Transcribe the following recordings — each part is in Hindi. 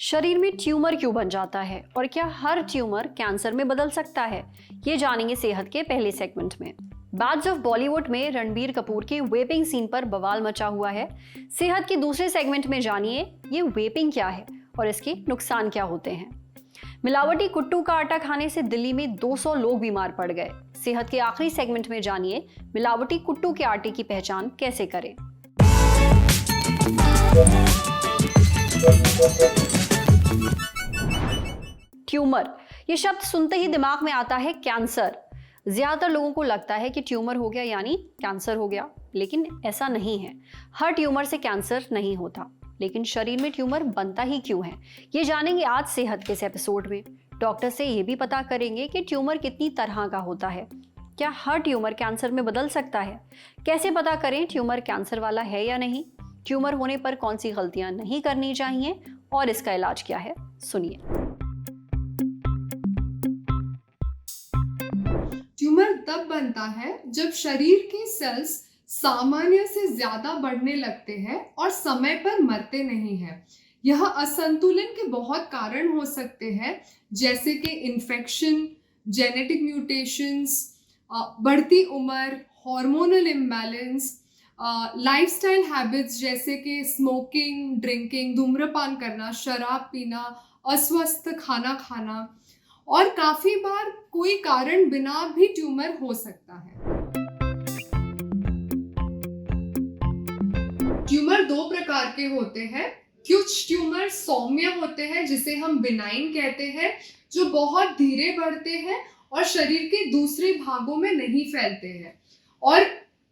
शरीर में ट्यूमर क्यों बन जाता है और क्या हर ट्यूमर कैंसर में बदल सकता है, ये जानेंगे सेहत के पहले सेगमेंट में। बैड्स ऑफ बॉलीवुड में रणबीर कपूर के वेपिंग सीन पर बवाल मचा हुआ है। सेहत के दूसरे सेगमेंट में जानिए ये वेपिंग क्या है और इसके नुकसान क्या होते हैं। मिलावटी कुट्टू का आटा खाने से दिल्ली में 200 लोग बीमार पड़ गए। सेहत के आखिरी सेगमेंट में जानिए मिलावटी कुट्टू के आटे की पहचान कैसे करें। ट्यूमर, ये शब्द सुनते ही दिमाग में आता है कैंसर। ज्यादातर लोगों को लगता है कि ट्यूमर हो गया यानी कैंसर हो गया, लेकिन ऐसा नहीं है। हर ट्यूमर से कैंसर नहीं होता, लेकिन शरीर में ट्यूमर बनता ही क्यों है, ये जानेंगे आज सेहत के इस एपिसोड में। डॉक्टर से ये भी पता करेंगे कि ट्यूमर कितनी तरह का होता है, क्या हर ट्यूमर कैंसर में बदल सकता है, कैसे पता करें ट्यूमर कैंसर वाला है या नहीं, ट्यूमर होने पर कौन सी गलतियां नहीं करनी चाहिए और इसका इलाज क्या है, सुनिए। ट्यूमर तब बनता है जब शरीर के सेल्स सामान्य से ज्यादा बढ़ने लगते हैं और समय पर मरते नहीं हैं। यह असंतुलन के बहुत कारण हो सकते हैं, जैसे कि इन्फेक्शन, जेनेटिक म्यूटेशंस, बढ़ती उम्र, हार्मोनल इम्बैलेंस, लाइफस्टाइल हैबिट्स जैसे कि स्मोकिंग, ड्रिंकिंग, धूम्रपान करना, शराब पीना, अस्वस्थ खाना खाना, और काफी बार कोई कारण बिना भी ट्यूमर हो सकता है। ट्यूमर दो प्रकार के होते हैं। कुछ ट्यूमर सौम्य होते हैं जिसे हम बिनाइन कहते हैं, जो बहुत धीरे बढ़ते हैं और शरीर के दूसरे भागों में नहीं फैलते हैं, और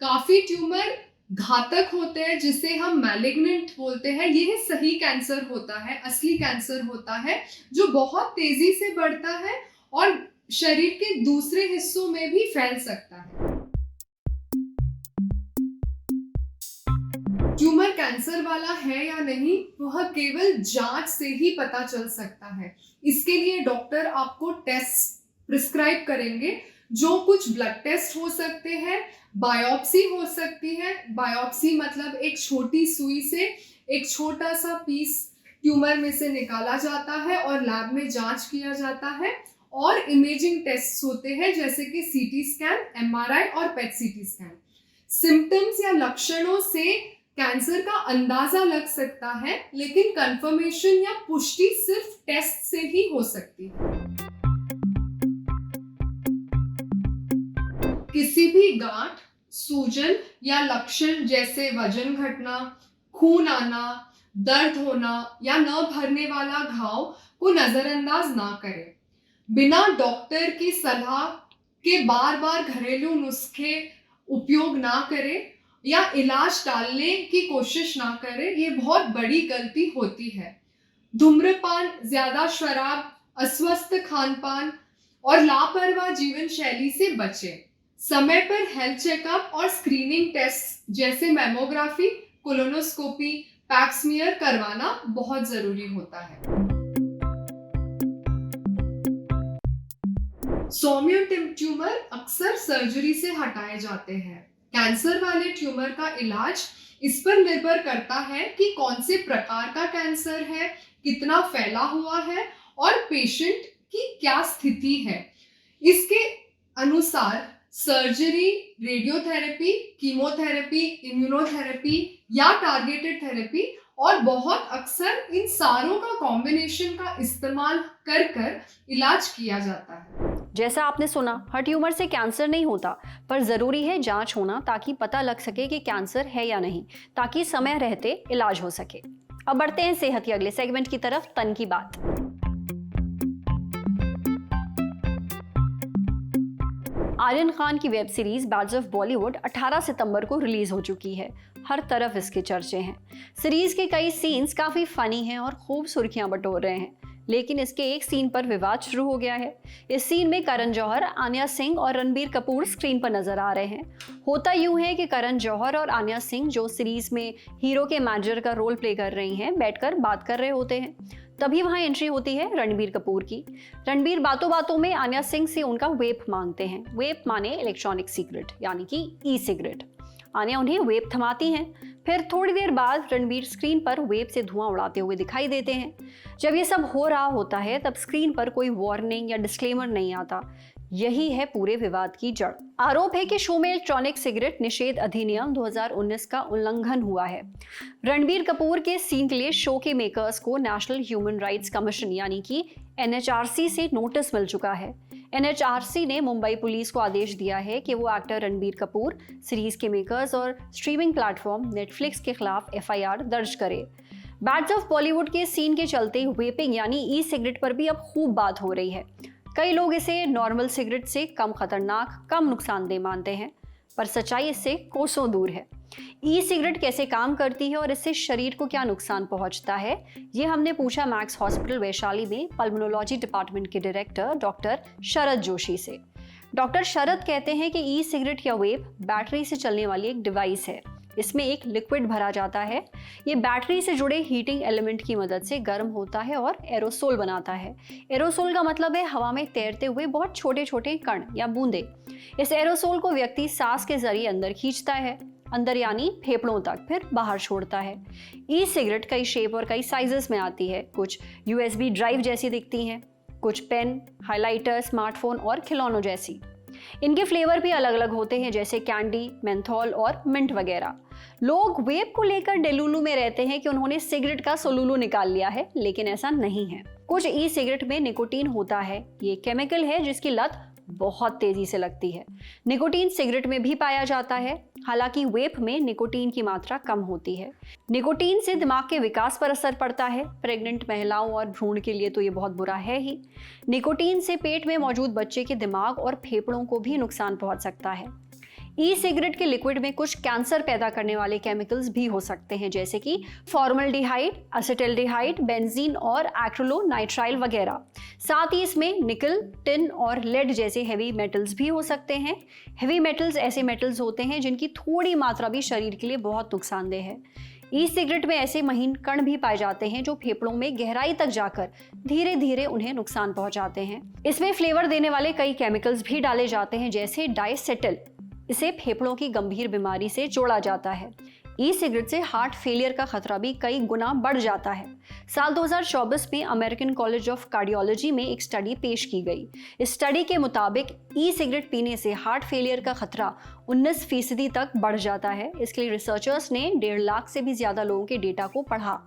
काफी ट्यूमर घातक होते हैं जिसे हम मैलिग्नेंट बोलते हैं। यह सही कैंसर होता है, असली कैंसर होता है, जो बहुत तेजी से बढ़ता है और शरीर के दूसरे हिस्सों में भी फैल सकता है। ट्यूमर कैंसर वाला है या नहीं, वह केवल जांच से ही पता चल सकता है। इसके लिए डॉक्टर आपको टेस्ट प्रिस्क्राइब करेंगे, जो कुछ ब्लड टेस्ट हो सकते हैं, बायोप्सी हो सकती है। बायोप्सी मतलब एक छोटी सुई से एक छोटा सा पीस ट्यूमर में से निकाला जाता है और लैब में जांच किया जाता है, और इमेजिंग टेस्ट होते हैं जैसे कि सीटी स्कैन, एमआरआई और पेट सीटी स्कैन। सिम्टम्स या लक्षणों से कैंसर का अंदाजा लग सकता है, लेकिन कंफर्मेशन या पुष्टि सिर्फ टेस्ट से ही हो सकती है। किसी भी गांठ, सूजन या लक्षण जैसे वजन घटना, खून आना, दर्द होना या न भरने वाला घाव को नजरअंदाज ना करें। बिना डॉक्टर की सलाह के बार बार घरेलू नुस्खे उपयोग ना करें या इलाज टालने की कोशिश ना करें, ये बहुत बड़ी गलती होती है। धूम्रपान, ज्यादा शराब, अस्वस्थ खानपान और लापरवाह जीवन शैली से बचें। समय पर हेल्थ चेकअप और स्क्रीनिंग टेस्ट जैसे मैमोग्राफी, कोलोनोस्कोपी, पैप स्मीयर करवाना बहुत जरूरी होता है। सौम्य ट्यूमर अक्सर सर्जरी से हटाए जाते हैं। कैंसर वाले ट्यूमर का इलाज इस पर निर्भर करता है कि कौन से प्रकार का कैंसर है, कितना फैला हुआ है और पेशेंट की क्या स्थिति है। इसके अनुसार सर्जरी, रेडियोथेरेपी, कीमोथेरेपी, इम्यूनोथेरेपी या टारगेटेड थेरेपी, और बहुत अक्सर इन सारों का कॉम्बिनेशन का इस्तेमाल कर इलाज किया जाता है। जैसा आपने सुना, हर ट्यूमर से कैंसर नहीं होता, पर जरूरी है जांच होना ताकि पता लग सके कि कैंसर है या नहीं, ताकि समय रहते इलाज हो सके। अब बढ़ते हैं सेहत के अगले सेगमेंट की तरफ, तन की बात। आर्यन खान की web series bads of Bollywood 18 सितंबर को रिलीज हो चुकी है। हर तरफ इसके चर्चे हैं। सीरीज के कई सीन्स काफी फनी हैं और खूब सुर्खियां बटोर रहे हैं, लेकिन इसके एक सीन पर विवाद शुरू हो गया है। इस सीन में करण जौहर, आन्या सिंह और रणबीर कपूर स्क्रीन पर नजर आ रहे हैं। होता यूं है कि करण जौहर और आन्या सिंह, जो सीरीज में हीरो के मैनेजर का रोल प्ले कर रही हैं, बैठकर बात कर रहे होते हैं। तभी वहां एंट्री होती है रणबीर कपूर की। रणबीर बातों बातों में आन्या सिंह से उनका वेप मांगते हैं। वेप माने इलेक्ट्रॉनिक सिगरेट, यानी कि ई सिगरेट। आन्या उन्हें वेप थमाती हैं, फिर थोड़ी देर बाद रणबीर स्क्रीन पर वेब से धुआं उड़ाते हुए दिखाई देते हैं। जब ये सब हो रहा होता है तब स्क्रीन पर कोई वार्निंग या डिस्क्लेमर नहीं आता। यही है पूरे विवाद की जड़। आरोप है कि शो में इलेक्ट्रॉनिक सिगरेट निषेध अधिनियम 2019 का उल्लंघन हुआ है। रणबीर कपूर के सीन के लिए शो के मेकर्स को नेशनल ह्यूमन राइट्स कमीशन यानी कि NHRC से नोटिस मिल चुका है। NHRC ने मुंबई पुलिस को आदेश दिया है कि वो एक्टर रणबीर कपूर, सीरीज के मेकर्स और स्ट्रीमिंग प्लेटफॉर्म नेटफ्लिक्स के खिलाफ FIR दर्ज करे। बैड्स ऑफ बॉलीवुड के सीन के चलते वेपिंग यानी ई सिगरेट पर भी अब खूब बात हो रही है। कई लोग इसे नॉर्मल सिगरेट से कम खतरनाक, कम नुकसानदेह मानते हैं, पर सच्चाई इससे कोसों दूर है। ई सिगरेट कैसे काम करती है और इससे शरीर को क्या नुकसान पहुंचता है, ये हमने पूछा मैक्स हॉस्पिटल वैशाली में पल्मोनोलॉजी डिपार्टमेंट के डायरेक्टर डॉक्टर शरद जोशी से। डॉक्टर शरद कहते हैं कि ई सिगरेट या वेप बैटरी से चलने वाली एक डिवाइस है। इसमें एक लिक्विड भरा जाता है। ये बैटरी से जुड़े हीटिंग एलिमेंट की मदद से गर्म होता है और एरोसोल बनाता है। एरोसोल का मतलब है हवा में तैरते हुए बहुत छोटे छोटे कण या बूंदे। इस एरोसोल को व्यक्ति सांस के जरिए अंदर खींचता है, अंदर यानी फेफड़ों तक, फिर बाहर छोड़ता है। ई सिगरेट कई शेप और कई साइजेस में आती है। कुछ USB ड्राइव जैसी दिखती हैं, कुछ पेन, हाइलाइटर, स्मार्टफोन और खिलौनों जैसी। इनके फ्लेवर भी अलग अलग होते हैं, जैसे कैंडी, मेंथोल और मिंट वगैरह। लोग वेप को लेकर डेलुलू में रहते हैं कि उन्होंने सिगरेट का सोलुलू निकाल लिया है, लेकिन ऐसा नहीं है। कुछ ई सिगरेट में निकोटीन होता है। ये केमिकल है जिसकी लत बहुत तेजी से लगती है। निकोटीन सिगरेट में भी पाया जाता है, हालांकि वेप में निकोटीन की मात्रा कम होती है। निकोटीन से दिमाग के विकास पर असर पड़ता है। प्रेग्नेंट महिलाओं और भ्रूण के लिए तो ये बहुत बुरा है ही। निकोटीन से पेट में मौजूद बच्चे के दिमाग और फेफड़ों को भी नुकसान पहुंच सकता है। ई सिगरेट के लिक्विड में कुछ कैंसर पैदा करने वाले केमिकल्स भी हो सकते हैं, जैसे कि फॉर्मल्डिहाइड, एसिटल्डिहाइड, बेंजीन और एक्रिलोनाइट्राइल वगैरह। साथ ही इसमें निकल, टिन और लेड जैसे हेवी मेटल्स भी हो सकते हैं। हेवी मेटल्स ऐसे मेटल्स होते हैं जिनकी थोड़ी मात्रा भी शरीर के लिए बहुत नुकसानदेह है। ई सिगरेट में ऐसे महीन कण भी पाए जाते हैं जो फेफड़ों में गहराई तक जाकर धीरे धीरे उन्हें नुकसान पहुंचाते हैं। इसमें फ्लेवर देने वाले कई केमिकल्स भी डाले जाते हैं, जैसे डाइसेटिल। इसे फेफड़ों की गंभीर बीमारी से जोड़ा जाता है। ई सिगरेट से हार्ट फेलियर का खतरा भी कई गुना बढ़ जाता है। साल 2024 में अमेरिकन कॉलेज ऑफ कार्डियोलॉजी में एक स्टडी पेश की गई। इस स्टडी के मुताबिक ई सिगरेट पीने से हार्ट फेलियर का खतरा 19% तक बढ़ जाता है। इसके लिए रिसर्चर्स ने 1.5 लाख से भी ज्यादा लोगों के डेटा को पढ़ा।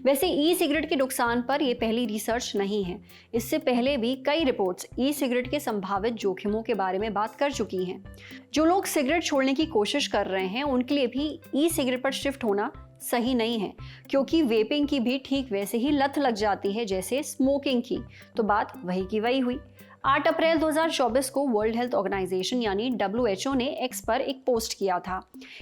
वैसे ई सिगरेट के नुकसान पर यह पहली रिसर्च नहीं है। इससे पहले भी कई रिपोर्ट्स ई सिगरेट के संभावित जोखिमों के बारे में बात कर चुकी हैं। जो लोग सिगरेट छोड़ने की कोशिश कर रहे हैं उनके लिए भी ई सिगरेट पर शिफ्ट होना सही नहीं है, क्योंकि वेपिंग की भी ठीक वैसे ही लत लग जाती है जैसे स्मोकिंग की। तो बात वही की वही हुई। 8 अप्रैल 2024 को वर्ल्ड हेल्थ ऑर्गेनाइजेशन यानी WHO ने X पर एक पोस्ट किया था।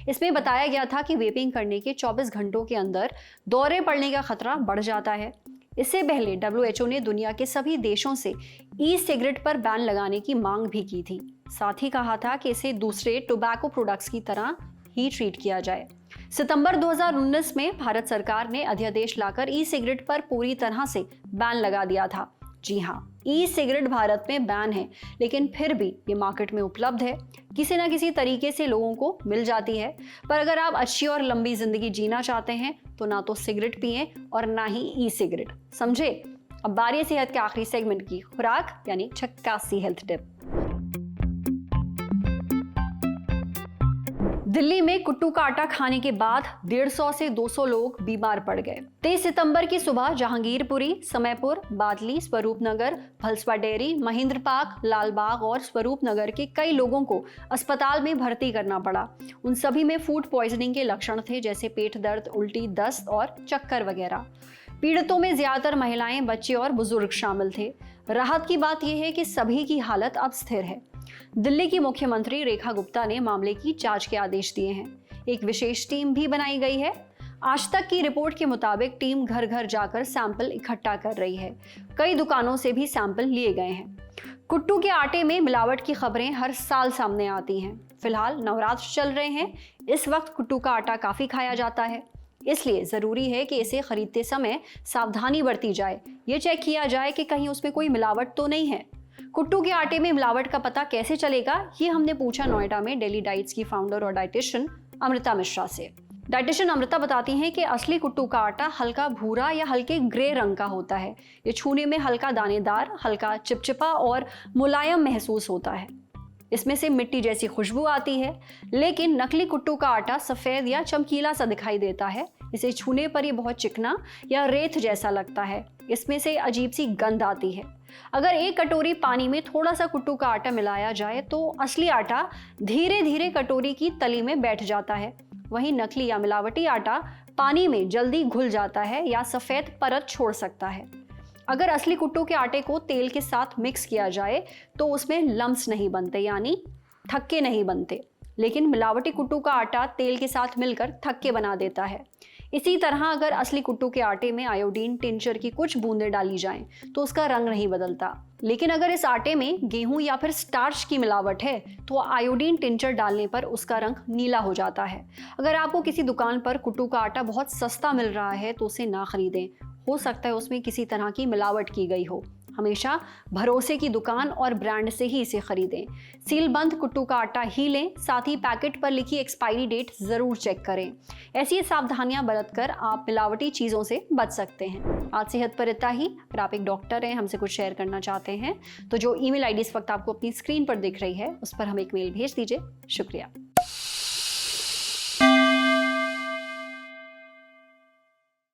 इसमें बताया गया था कि वेपिंग करने के 24 घंटों के अंदर दौरे पड़ने का खतरा बढ़ जाता है। इससे पहले WHO ने दुनिया के सभी देशों से ई सिगरेट पर बैन लगाने की मांग भी की थी। साथ ही कहा था कि इसे दूसरे टोबैको प्रोडक्ट्स की तरह ही ट्रीट किया जाए। सितंबर 2019 में भारत सरकार ने अध्यादेश लाकर ई सिगरेट पर पूरी तरह से बैन लगा दिया था। जी हाँ, ई सिगरेट भारत में बैन है, लेकिन फिर भी ये मार्केट में उपलब्ध है। किसी न किसी तरीके से लोगों को मिल जाती है। पर अगर आप अच्छी और लंबी जिंदगी जीना चाहते हैं तो ना तो सिगरेट पिएं और ना ही ई सिगरेट, समझे। अब बारी सेहत के आखिरी सेगमेंट की, खुराक यानी झक्कासी हेल्थ टिप। दिल्ली में कुट्टू का आटा खाने के बाद 150 से 200 लोग बीमार पड़ गए। 23 सितंबर की सुबह जहांगीरपुरी, समयपुर, बादली, स्वरूप नगर, भलसवा डेयरी, महेंद्र पार्क, लालबाग और स्वरूप नगर के कई लोगों को अस्पताल में भर्ती करना पड़ा। उन सभी में फूड पॉइजनिंग के लक्षण थे, जैसे पेट दर्द, उल्टी, दस्त और चक्कर वगैरह। पीड़ितों में ज्यादातर महिलाएं, बच्चे और बुजुर्ग शामिल थे। राहत की बात यह है कि सभी की हालत अब स्थिर है। दिल्ली की मुख्यमंत्री रेखा गुप्ता ने मामले की जांच के आदेश दिए हैं। एक विशेष टीम भी बनाई गई है। आज तक की रिपोर्ट के मुताबिक टीम घर घर जाकर सैंपल इकट्ठा कर रही है। कई दुकानों से भी सैंपल लिए गए हैं। कुट्टू के आटे में मिलावट की खबरें हर साल सामने आती हैं। फिलहाल नवरात्र चल रहे हैं, इस वक्त कुट्टू का आटा काफी खाया जाता है, इसलिए जरूरी है कि इसे खरीदते समय सावधानी बरती जाए। ये चेक किया जाए कि कहीं उसमें कोई मिलावट तो नहीं है। कुट्टू के आटे में मिलावट का पता कैसे चलेगा, ये हमने पूछा नोएडा में डेली डाइट्स की फाउंडर और डाइटिशियन अमृता मिश्रा से। डाइटिशियन अमृता बताती हैं कि असली कुट्टू का आटा हल्का भूरा या हल्के ग्रे रंग का होता है। ये छूने में हल्का दानेदार, हल्का चिपचिपा और मुलायम महसूस होता है। इसमें से मिट्टी जैसी खुशबू आती है। लेकिन नकली कुट्टू का आटा सफ़ेद या चमकीला सा दिखाई देता है। इसे छूने पर ये बहुत चिकना या रेत जैसा लगता है। इसमें से अजीब सी गंध आती है। अगर एक कटोरी पानी में थोड़ा सा कुट्टू का आटा मिलाया जाए तो असली आटा धीरे धीरे कटोरी की तली में बैठ जाता है। वहीं नकली या मिलावटी आटा पानी में जल्दी घुल जाता है या सफ़ेद परत छोड़ सकता है। अगर असली कुट्टू के आटे को तेल के साथ मिक्स किया जाए तो उसमें लम्स नहीं बनते, यानी थक्के नहीं बनते। लेकिन मिलावटी कुट्टू का आटा तेल के साथ मिलकर थक्के बना देता है। इसी तरह अगर असली कुट्टू के आटे में आयोडीन टिंचर की कुछ बूंदें डाली जाएं तो उसका रंग नहीं बदलता। लेकिन अगर इस आटे में गेहूं या फिर स्टार्च की मिलावट है तो आयोडीन टिंचर डालने पर उसका रंग नीला हो जाता है। अगर आपको किसी दुकान पर कुट्टू का आटा बहुत सस्ता मिल रहा है तो उसे ना खरीदें। हो सकता है उसमें किसी तरह की मिलावट की गई हो। हमेशा भरोसे की दुकान और ब्रांड से ही इसे खरीदें। सीलबंद कुट्टू का आटा ही लें, साथ ही पैकेट पर लिखी एक्सपायरी डेट ज़रूर चेक करें। ऐसी सावधानियां बरतकर आप मिलावटी चीज़ों से बच सकते हैं। आज सेहत पर इतना ही। अगर आप एक डॉक्टर हैं, हमसे कुछ शेयर करना चाहते हैं तो जो ईमेल आईडी इस वक्त आपको अपनी स्क्रीन पर दिख रही है उस पर हमें एक मेल भेज दीजिए। शुक्रिया।